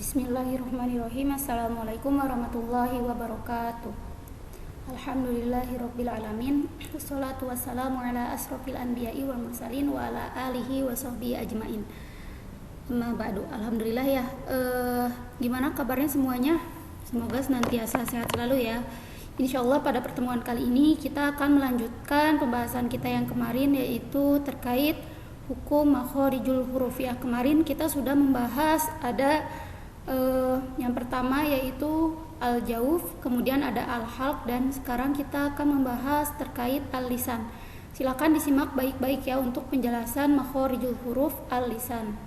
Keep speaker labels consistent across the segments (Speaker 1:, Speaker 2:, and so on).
Speaker 1: Bismillahirrahmanirrahim. Assalamualaikum warahmatullahi wabarakatuh. Alhamdulillahirabbil alamin. Wassalatu wassalamu ala asrofil anbiya'i wal mursalin wa ala alihi wa sahbihi ajmain. Amma ba'du. Alhamdulillah ya. Gimana kabarnya semuanya? Semoga senantiasa sehat selalu ya. Insyaallah pada pertemuan kali ini kita akan melanjutkan pembahasan kita yang kemarin, yaitu terkait hukum makhorijul huruf ya. Kemarin kita sudah membahas ada yang pertama yaitu al-jauf, kemudian ada al-halq, dan sekarang kita akan membahas terkait al-lisan. Silakan disimak baik-baik ya untuk penjelasan makhorijul huruf al-lisan.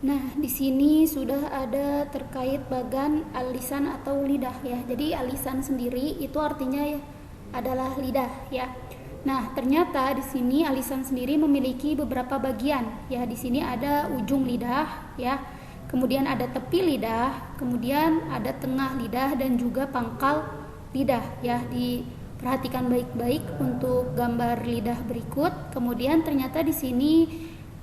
Speaker 1: Nah, di sini sudah ada terkait bagan al-lisan atau lidah ya. Jadi al-lisan sendiri itu artinya ya, adalah lidah ya. Nah, ternyata di sini al-lisan sendiri memiliki beberapa bagian ya. Di sini ada ujung lidah ya. Kemudian ada tepi lidah, kemudian ada tengah lidah dan juga pangkal lidah ya. Diperhatikan baik-baik untuk gambar lidah berikut. Kemudian ternyata di sini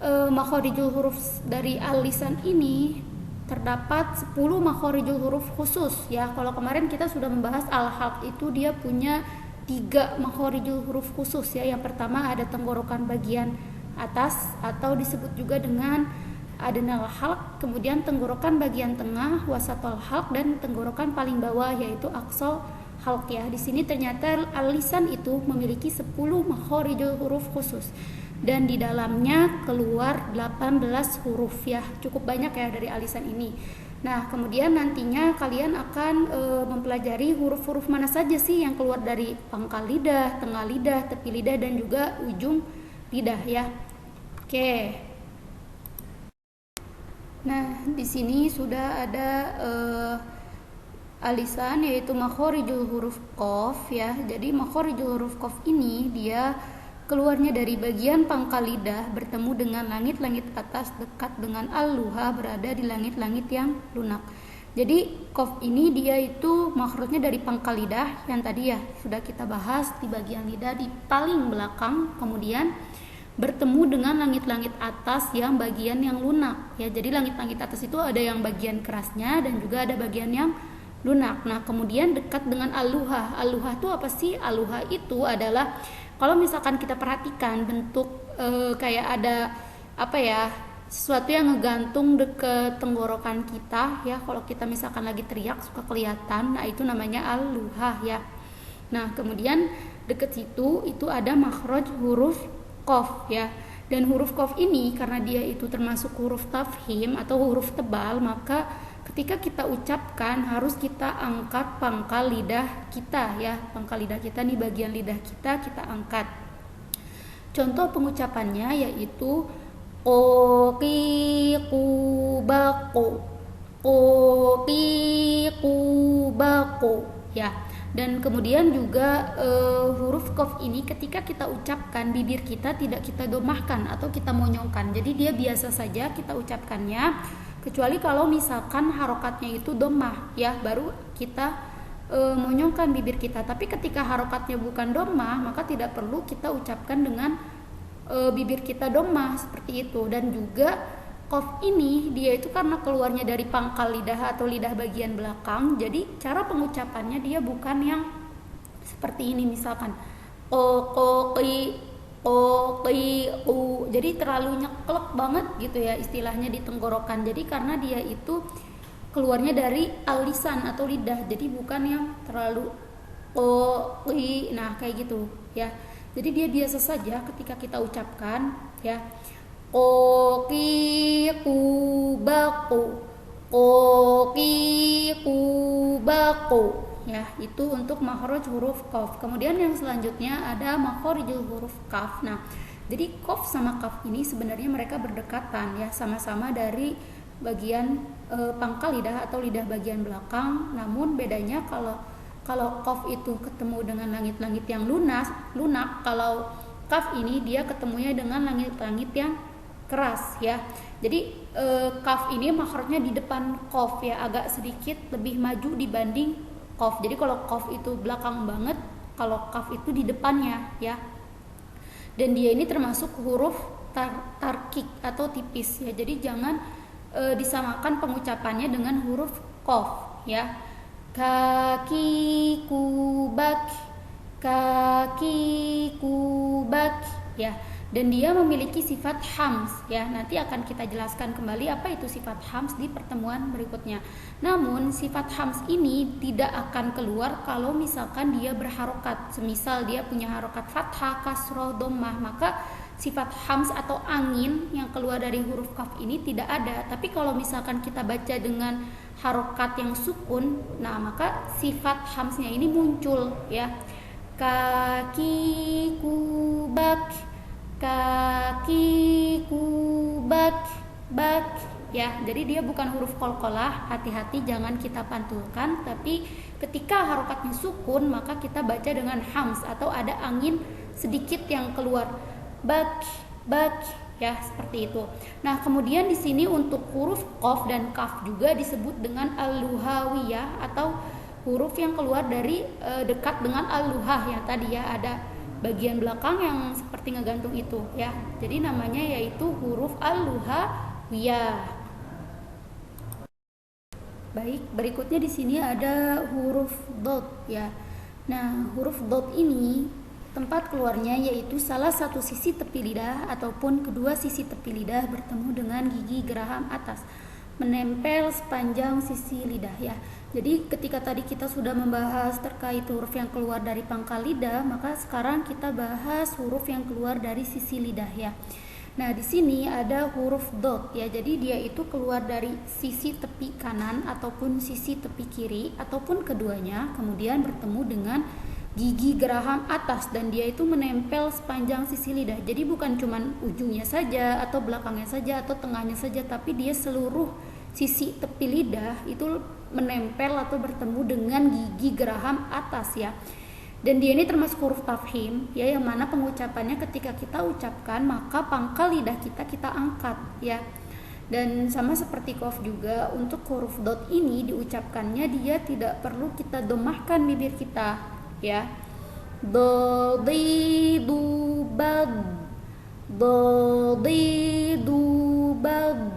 Speaker 1: makhorijul huruf dari al-lisan ini terdapat 10 makhorijul huruf khusus ya. Kalau kemarin kita sudah membahas al-halq, itu dia punya 3 makhorijul huruf khusus ya. Yang pertama ada tenggorokan bagian atas atau disebut juga dengan adnal halq, kemudian tenggorokan bagian tengah, wasatul halq, dan tenggorokan paling bawah yaitu aqsal halq ya. Di sini ternyata al-lisan itu memiliki 10 makhorijul huruf khusus, dan di dalamnya keluar 18 huruf ya. Cukup banyak ya dari al-lisan ini. Nah, kemudian nantinya kalian akan mempelajari huruf-huruf mana saja sih yang keluar dari pangkal lidah, tengah lidah, tepi lidah, dan juga ujung lidah ya. Oke. Nah, di sini sudah ada al-lisan yaitu makhorijul huruf qaf ya. Jadi makhorijul huruf qaf ini dia keluarnya dari bagian pangkal lidah bertemu dengan langit-langit atas dekat dengan al-luha, berada di langit-langit yang lunak. Jadi qaf ini dia itu makhrajnya dari pangkal lidah yang tadi ya sudah kita bahas, di bagian lidah di paling belakang, kemudian bertemu dengan langit-langit atas yang bagian yang lunak ya. Jadi langit-langit atas itu ada yang bagian kerasnya dan juga ada bagian yang lunak. Nah, kemudian dekat dengan al-luha. Al-luha itu apa sih? Al-luha itu adalah, kalau misalkan kita perhatikan bentuk kayak ada apa ya, sesuatu yang ngegantung deket tenggorokan kita ya. Kalau kita misalkan lagi teriak suka kelihatan. Nah, itu namanya al-luha ya. Nah, kemudian deket situ itu ada makhraj huruf qaf ya. Dan huruf qaf ini karena dia itu termasuk huruf tafhim atau huruf tebal, maka ketika kita ucapkan harus kita angkat pangkal lidah kita ya. Pangkal lidah kita nih, bagian lidah kita angkat. Contoh pengucapannya yaitu qoqiqubaqo, qoqiqubaqo ya. Dan kemudian juga huruf qaf ini ketika kita ucapkan, bibir kita tidak kita domahkan atau kita monyongkan. Jadi dia biasa saja kita ucapkannya, kecuali kalau misalkan harokatnya itu domah ya, baru kita monyongkan bibir kita. Tapi ketika harokatnya bukan domah, maka tidak perlu kita ucapkan dengan bibir kita domah seperti itu. Dan juga qaf ini dia itu karena keluarnya dari pangkal lidah atau lidah bagian belakang, jadi cara pengucapannya dia bukan yang seperti ini misalkan jadi terlalu nyeklek banget gitu ya istilahnya di tenggorokan. Jadi karena dia itu keluarnya dari al-lisan atau lidah, jadi bukan yang terlalu nah kayak gitu ya. Jadi dia biasa saja ketika kita ucapkan ya. Koki kubaku, koki kubaku, ya itu untuk makhraj huruf qaf. Kemudian yang selanjutnya ada makhrijul huruf kaf. Nah, jadi qaf sama kaf ini sebenarnya mereka berdekatan ya, sama-sama dari bagian pangkal lidah atau lidah bagian belakang. Namun bedanya kalau qaf itu ketemu dengan langit-langit yang lunak. Kalau kaf ini dia ketemunya dengan langit-langit yang keras ya. Jadi kaf ini makhrajnya di depan qaf ya, agak sedikit lebih maju dibanding qaf. Jadi kalau qaf itu belakang banget, kalau kaf itu di depannya ya. Dan dia ini termasuk huruf tarkik atau tipis ya. Jadi jangan disamakan pengucapannya dengan huruf qaf ya. Kaki kubak, kaki kubak ya. Dan dia memiliki sifat hams ya. Nanti akan kita jelaskan kembali apa itu sifat hams di pertemuan berikutnya. Namun sifat hams ini tidak akan keluar kalau misalkan dia berharokat. Semisal dia punya harokat fathah, kasroh, dhammah, maka sifat hams atau angin yang keluar dari huruf kaf ini tidak ada. Tapi kalau misalkan kita baca dengan harokat yang sukun, nah maka sifat hamsnya ini muncul ya. Kaki kubak, kaki kubak, bak ya. Jadi dia bukan huruf qalqalah, hati-hati jangan kita pantulkan. Tapi ketika harokatnya sukun maka kita baca dengan hams atau ada angin sedikit yang keluar, bak, bak ya, seperti itu. Nah, kemudian di sini untuk huruf qaf dan kaf juga disebut dengan al-luhawiyah atau huruf yang keluar dari dekat dengan al-luhah yang tadi ya, ada bagian belakang yang seperti ngegantung itu ya. Jadi namanya yaitu huruf al-luhawiyah. Baik, berikutnya di sini ada huruf dot ya. Nah, huruf dot ini tempat keluarnya yaitu salah satu sisi tepi lidah ataupun kedua sisi tepi lidah bertemu dengan gigi geraham atas, menempel sepanjang sisi lidah ya. Jadi ketika tadi kita sudah membahas terkait huruf yang keluar dari pangkal lidah, maka sekarang kita bahas huruf yang keluar dari sisi lidah ya. Nah, di sini ada huruf dot ya. Jadi dia itu keluar dari sisi tepi kanan ataupun sisi tepi kiri ataupun keduanya, kemudian bertemu dengan gigi geraham atas dan dia itu menempel sepanjang sisi lidah. Jadi bukan cuman ujungnya saja atau belakangnya saja atau tengahnya saja, tapi dia seluruh sisi tepi lidah itu menempel atau bertemu dengan gigi geraham atas ya. Dan dia ini termasuk huruf tafhim ya, yang mana pengucapannya ketika kita ucapkan maka pangkal lidah kita angkat ya. Dan sama seperti qaf juga, untuk huruf dot ini diucapkannya dia tidak perlu kita domahkan bibir kita ya. Do di du bad, do di du bad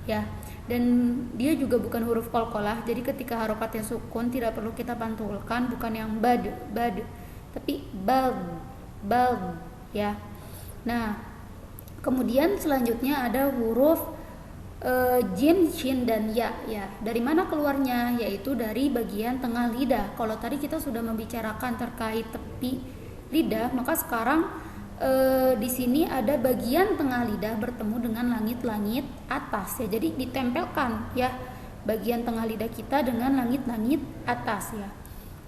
Speaker 1: ya. Dan dia juga bukan huruf qalqalah, jadi ketika harokatnya sukun tidak perlu kita pantulkan, bukan yang bad tapi bad ya. Nah, kemudian selanjutnya ada huruf jim, shin dan ya ya. Dari mana keluarnya? Yaitu dari bagian tengah lidah. Kalau tadi kita sudah membicarakan terkait tepi lidah, maka sekarang di sini ada bagian tengah lidah bertemu dengan langit-langit atas ya. Jadi ditempelkan ya bagian tengah lidah kita dengan langit-langit atas ya.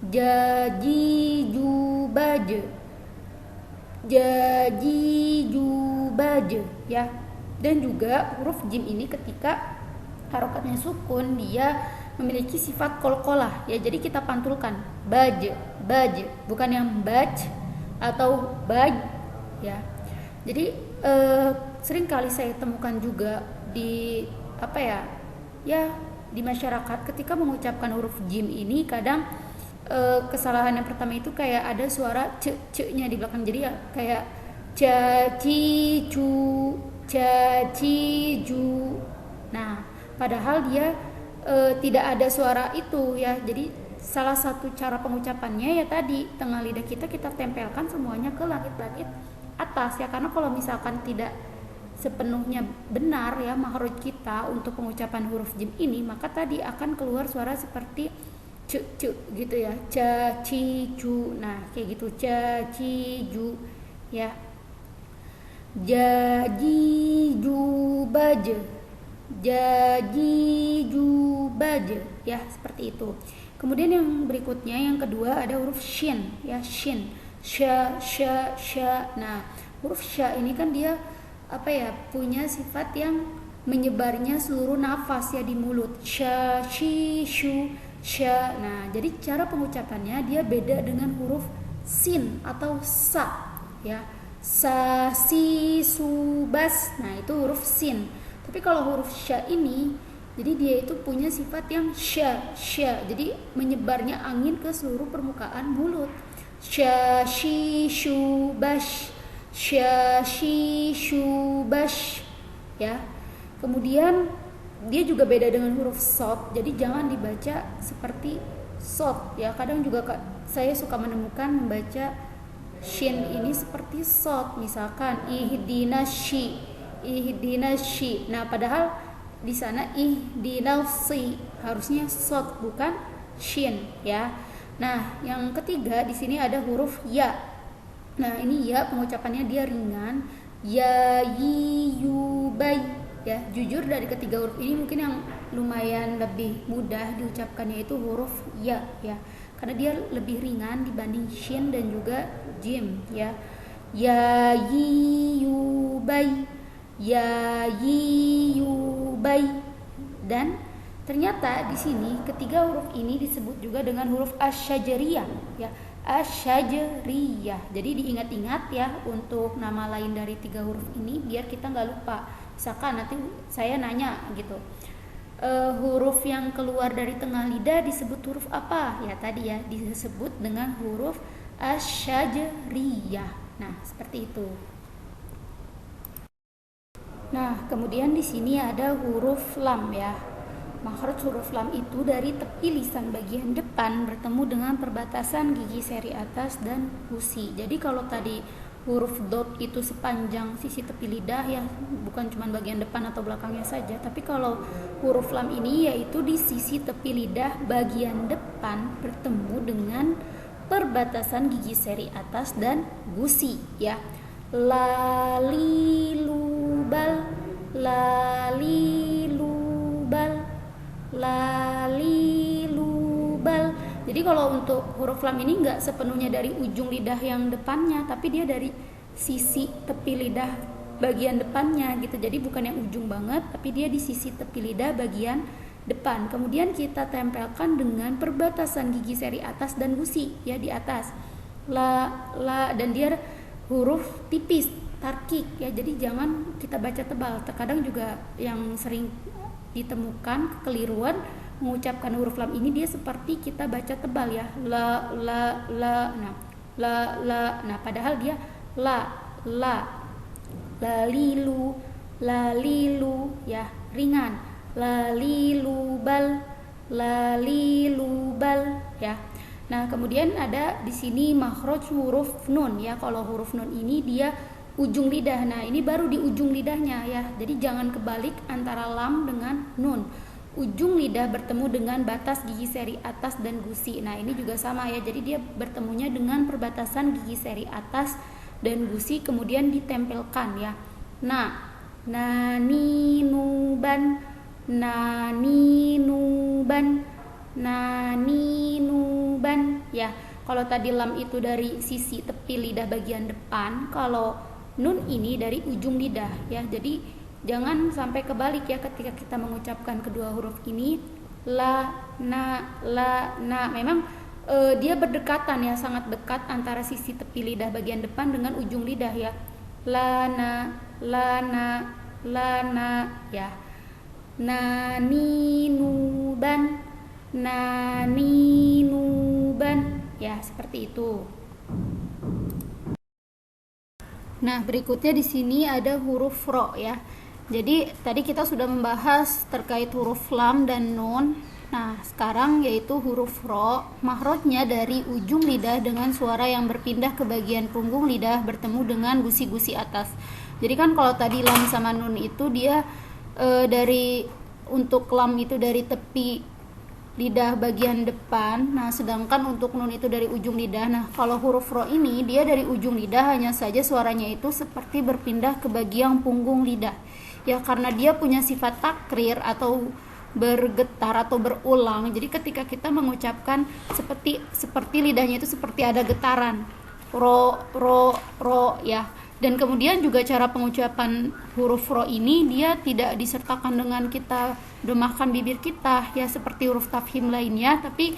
Speaker 1: Jaji jubaje, jaji jubaje ya. Dan juga huruf jim ini ketika harokatnya sukun dia memiliki sifat qalqalah ya. Jadi kita pantulkan baj, bukan yang baj atau baj ya. Jadi sering kali saya temukan juga di di masyarakat ketika mengucapkan huruf jim ini, kadang kesalahan yang pertama itu kayak ada suara c-nya di belakang. Jadi ya kayak caci ju. Nah, padahal dia tidak ada suara itu ya. Jadi salah satu cara pengucapannya ya tadi tengah lidah kita tempelkan semuanya ke langit-langit atas ya. Karena kalau misalkan tidak sepenuhnya benar ya makhraj kita untuk pengucapan huruf jim ini, maka tadi akan keluar suara seperti c gitu ya, ca ci ju. Nah, kayak gitu, ca ci ju. ya. Jajijubaj, jajijubaj, ya seperti itu. Kemudian yang berikutnya yang kedua ada huruf shin, ya shin, sha sha sha. Nah huruf sha ini kan dia apa ya, punya sifat yang menyebarnya seluruh nafas ya di mulut, sha shi shu sha. Nah jadi cara pengucapannya dia beda dengan huruf sin atau sa, ya. Sa si su bas, nah itu huruf sin. Tapi kalau huruf sya ini, jadi dia itu punya sifat yang sya, jadi menyebarnya angin ke seluruh permukaan mulut. Sya shi shu bash, sya shi shu bash, ya. Kemudian dia juga beda dengan huruf sod, jadi jangan dibaca seperti sod, ya. Kadang juga saya suka menemukan membaca shin ini seperti sod, misalkan ihdinashi, ihdinashi. Nah padahal di sana ihdinasi harusnya sod bukan shin, ya. Nah yang ketiga di sini ada huruf ya. Nah ini ya pengucapannya dia ringan, ya yi yu bai, ya. Jujur dari ketiga huruf ini mungkin yang lumayan lebih mudah diucapkannya itu huruf ya, ya. Karena dia lebih ringan dibanding shin dan juga jim, ya. Ya yi yu bai, ya yi yu bai. Dan ternyata di sini ketiga huruf ini disebut juga dengan huruf asyajariyah, ya. Asyajariyah. Jadi diingat-ingat ya untuk nama lain dari tiga huruf ini biar kita nggak lupa. Misalkan nanti saya nanya gitu, huruf yang keluar dari tengah lidah disebut huruf apa? Ya tadi ya disebut dengan huruf asyajariyah. Nah seperti itu. Nah kemudian di sini ada huruf lam, ya. Makhraj huruf lam itu dari tepi lisan bagian depan bertemu dengan perbatasan gigi seri atas dan gusi. Jadi kalau tadi huruf dot itu sepanjang sisi tepi lidah, ya, bukan cuma bagian depan atau belakangnya saja, tapi kalau huruf lam ini yaitu di sisi tepi lidah bagian depan bertemu dengan perbatasan gigi seri atas dan gusi, ya. Lalilubal, lalilubal, lalilubal. Jadi kalau untuk huruf lam ini nggak sepenuhnya dari ujung lidah yang depannya, tapi dia dari sisi tepi lidah bagian depannya gitu. Jadi bukan yang ujung banget, tapi dia di sisi tepi lidah bagian depan. Kemudian kita tempelkan dengan perbatasan gigi seri atas dan gusi, ya, di atas. La, dan dia huruf tipis, tarkik, ya. Jadi jangan kita baca tebal. Terkadang juga yang sering ditemukan kekeliruan mengucapkan huruf lam ini dia seperti kita baca tebal, ya, la. Nah la, nah padahal dia la, lalilu, ya, ringan, lalilubal, ya. Nah kemudian ada di sini makhraj huruf nun, ya. Kalau huruf nun ini dia ujung lidah, nah ini baru di ujung lidahnya, ya. Jadi jangan kebalik antara lam dengan nun. Ujung lidah bertemu dengan batas gigi seri atas dan gusi. Nah ini juga sama, ya. Jadi dia bertemunya dengan perbatasan gigi seri atas dan gusi, kemudian ditempelkan, ya. Nah, naninuban, ya. Kalau tadi lam itu dari sisi tepi lidah bagian depan, kalau nun ini dari ujung lidah, ya. Jadi jangan sampai kebalik, ya, ketika kita mengucapkan kedua huruf ini. La, na. Memang dia berdekatan, ya, sangat dekat antara sisi tepi lidah bagian depan dengan ujung lidah, ya. La, na, ya. Naninuban, ya, seperti itu. Nah, berikutnya di sini ada huruf ro, ya. Jadi tadi kita sudah membahas terkait huruf lam dan nun. Nah, sekarang yaitu huruf ro, makhrajnya dari ujung lidah dengan suara yang berpindah ke bagian punggung lidah bertemu dengan gusi-gusi atas. Jadi kan kalau tadi lam sama nun itu dia dari untuk lam itu dari tepi lidah bagian depan. Nah, sedangkan untuk nun itu dari ujung lidah. Nah, kalau huruf ro ini dia dari ujung lidah, hanya saja suaranya itu seperti berpindah ke bagian punggung lidah. Ya, karena dia punya sifat takrir atau bergetar atau berulang. Jadi ketika kita mengucapkan seperti lidahnya itu seperti ada getaran. Ro ya. Dan kemudian juga cara pengucapan huruf ro ini dia tidak disertakan dengan kita domahkan bibir kita ya seperti huruf tafhim lainnya, tapi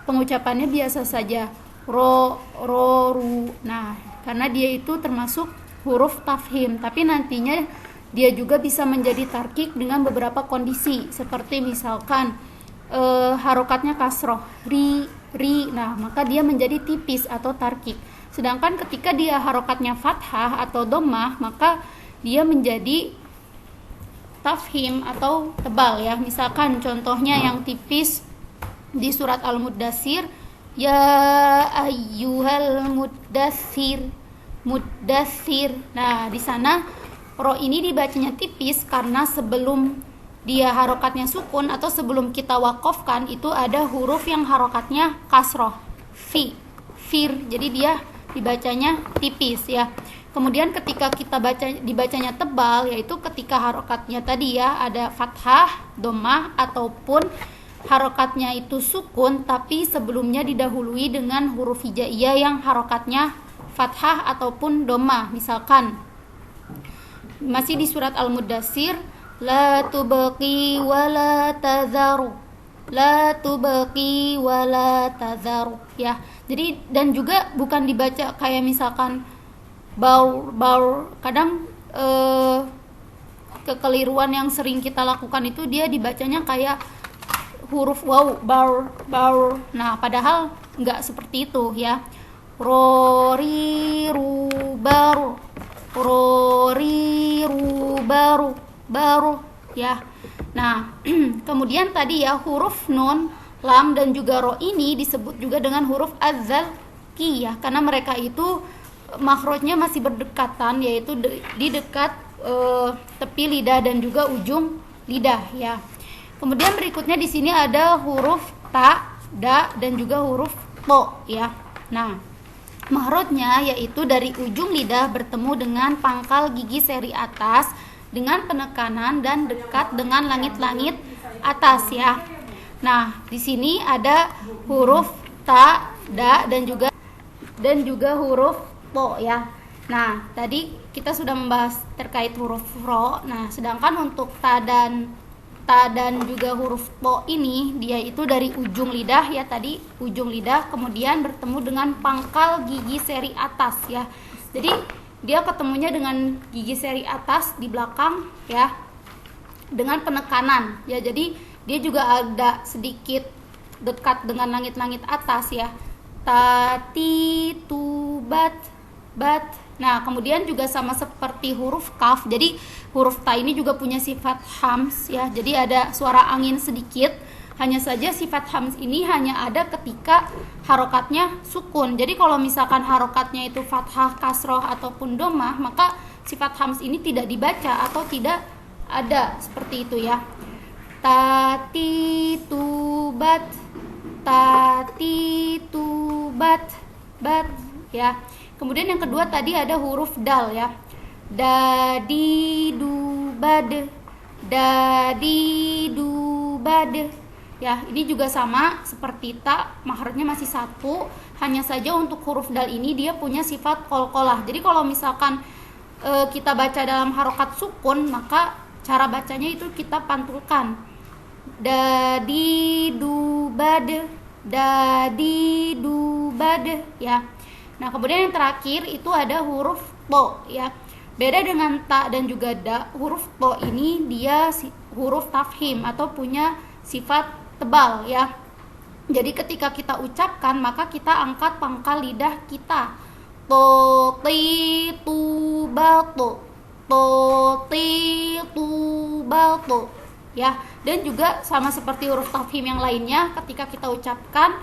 Speaker 1: pengucapannya biasa saja, ro ru. Nah, karena dia itu termasuk huruf tafhim, tapi nantinya dia juga bisa menjadi tarkik dengan beberapa kondisi, seperti misalkan harokatnya kasroh, ri. Nah, maka dia menjadi tipis atau tarkik. Sedangkan ketika dia harokatnya fathah atau dhammah, maka dia menjadi tafhim atau tebal ya. Misalkan contohnya yang tipis di surat Al-Muddatsir, ya ayyuhal muddatsir. Nah, di sana ro ini dibacanya tipis karena sebelum dia harokatnya sukun atau sebelum kita wakofkan itu ada huruf yang harokatnya kasroh, fir. Jadi dia dibacanya tipis ya. Kemudian ketika kita dibacanya tebal, yaitu ketika harokatnya tadi ya ada fathah, dhammah ataupun harokatnya itu sukun tapi sebelumnya didahului dengan huruf hijaiyah yang harokatnya fathah ataupun dhammah. Misalkan masih di surat Al-Muddatsir, la tubqi wa la tazaru. La tubqi wa la tazaru ya. Jadi dan juga bukan dibaca kayak misalkan baur. Kadang kekeliruan yang sering kita lakukan itu dia dibacanya kayak huruf waw, baur. Nah, padahal enggak seperti itu ya. Rori ru baru. Rori ru baru ya. Nah, kemudian tadi ya huruf nun, lam dan juga ro ini disebut juga dengan huruf az-zalki ya, karena mereka itu makhrajnya masih berdekatan, yaitu di dekat tepi lidah dan juga ujung lidah ya. Kemudian berikutnya di sini ada huruf ta, da dan juga huruf to ya. Nah, makhrajnya yaitu dari ujung lidah bertemu dengan pangkal gigi seri atas dengan penekanan dan dekat dengan langit-langit atas ya. Nah, di sini ada huruf ta, da dan juga huruf to ya. Nah, tadi kita sudah membahas terkait huruf ro. Nah, sedangkan untuk ta dan juga huruf to ini dia itu dari ujung lidah ya, tadi ujung lidah kemudian bertemu dengan pangkal gigi seri atas ya. Jadi dia ketemunya dengan gigi seri atas di belakang ya dengan penekanan ya. Jadi dia juga ada sedikit dekat dengan langit-langit atas ya. Tati tu bat. Nah, kemudian juga sama seperti huruf kaf. Jadi huruf ta ini juga punya sifat hams ya. Jadi ada suara angin sedikit. Hanya saja sifat hams ini hanya ada ketika harokatnya sukun. Jadi kalau misalkan harokatnya itu fathah, kasroh ataupun dhammah, maka sifat hams ini tidak dibaca atau tidak ada seperti itu ya. Tati tubat bat ya. Kemudian yang kedua tadi ada huruf dal ya. Dadi du bad ya. Ini juga sama seperti ta, makhrajnya masih satu, hanya saja untuk huruf dal ini dia punya sifat qalqalah. Jadi kalau misalkan kita baca dalam harokat sukun, maka cara bacanya itu kita pantulkan. Dadi du bad ya. Nah, kemudian yang terakhir itu ada huruf to ya. Beda dengan ta dan juga da, huruf to ini dia huruf tafhim atau punya sifat tebal ya. Jadi ketika kita ucapkan maka kita angkat pangkal lidah kita. To ti tu ba to. To ti tu ba to ya. Dan juga sama seperti huruf tafhim yang lainnya, ketika kita ucapkan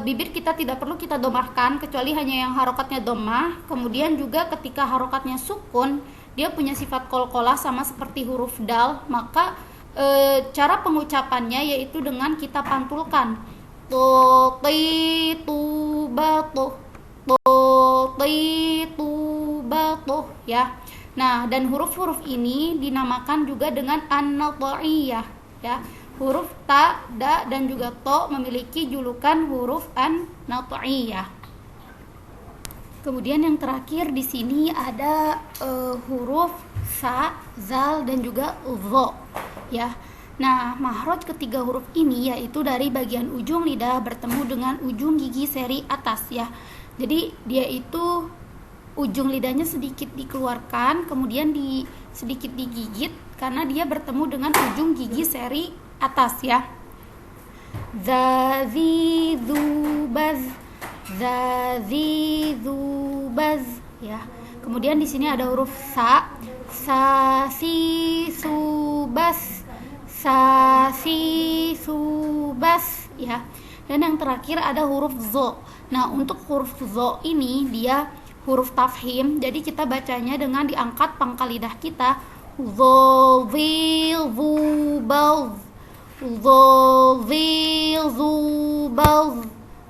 Speaker 1: bibir kita tidak perlu kita domahkan kecuali hanya yang harokatnya domah. Kemudian juga ketika harokatnya sukun dia punya sifat qalqalah sama seperti huruf dal, maka cara pengucapannya yaitu dengan kita pantulkan to ti tu ba to ti tu ba to ya. Nah, dan huruf-huruf ini dinamakan juga dengan an-nata'iyah ya. Huruf ta, da, dan juga to memiliki julukan huruf an-nata'iyah. Kemudian yang terakhir di sini ada huruf sa, zal, dan juga dho ya. Nah, makhraj ketiga huruf ini yaitu dari bagian ujung lidah bertemu dengan ujung gigi seri atas ya. Jadi dia itu ujung lidahnya sedikit dikeluarkan, kemudian sedikit digigit karena dia bertemu dengan ujung gigi seri atas ya. Za, zi, zu, baz, za, zi, zu, baz ya. Kemudian di sini ada huruf sa, si, su, bas, sa, si, su, bas ya. Dan yang terakhir ada huruf zo. Nah, untuk huruf zo ini dia huruf tafhim, jadi kita bacanya dengan diangkat pangkal lidah kita. Zo, zil, zu, baz, zo, zil, zu, baz,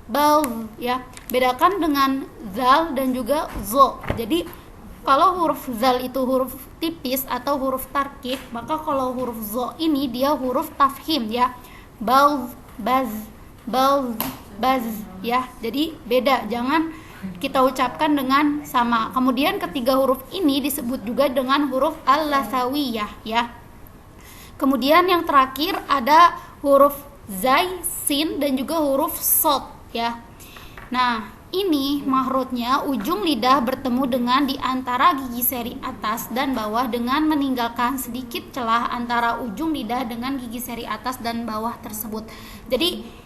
Speaker 1: baz ya. Bedakan dengan zal dan juga zo. Jadi kalau huruf zal itu huruf tipis atau huruf tarkib, maka kalau huruf zo ini dia huruf tafhim ya. Baz, baz, baz, baz ya. Jadi beda, jangan kita ucapkan dengan sama. Kemudian ketiga huruf ini disebut juga dengan huruf al-lasawiyah ya. Kemudian yang terakhir ada huruf zai, sin, dan juga huruf sod ya. Nah, ini makhrajnya ujung lidah bertemu dengan di antara gigi seri atas dan bawah dengan meninggalkan sedikit celah antara ujung lidah dengan gigi seri atas dan bawah tersebut. Jadi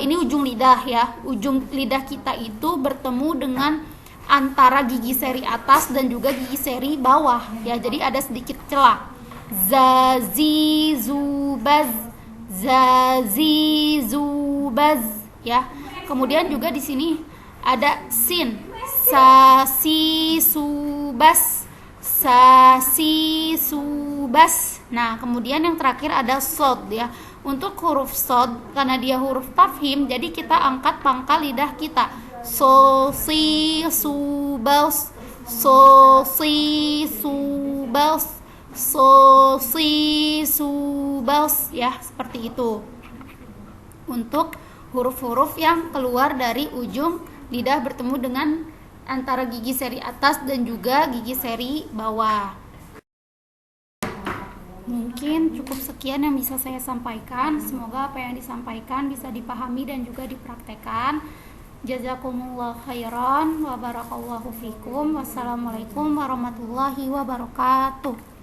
Speaker 1: ini ujung lidah ya. Ujung lidah kita itu bertemu dengan antara gigi seri atas dan juga gigi seri bawah ya. Jadi ada sedikit celah. Za, zi, zu, baz, za, zi, zu, baz ya. Kemudian juga di sini ada sin, sa, si, su, bas, sa, si, su, bas. Nah, kemudian yang terakhir ada sod ya. Untuk huruf sod, karena dia huruf tafhim, jadi kita angkat pangkal lidah kita. So, si, su, bas, so, si, su, bas, so, si, su, bas ya, seperti itu. Untuk huruf-huruf yang keluar dari ujung lidah bertemu dengan antara gigi seri atas dan juga gigi seri bawah. Mungkin cukup sekian yang bisa saya sampaikan. Semoga apa yang disampaikan bisa dipahami dan juga dipraktekkan. Jazakumullah khairan wa barakallahu fikum. Wassalamualaikum warahmatullahi wabarakatuh.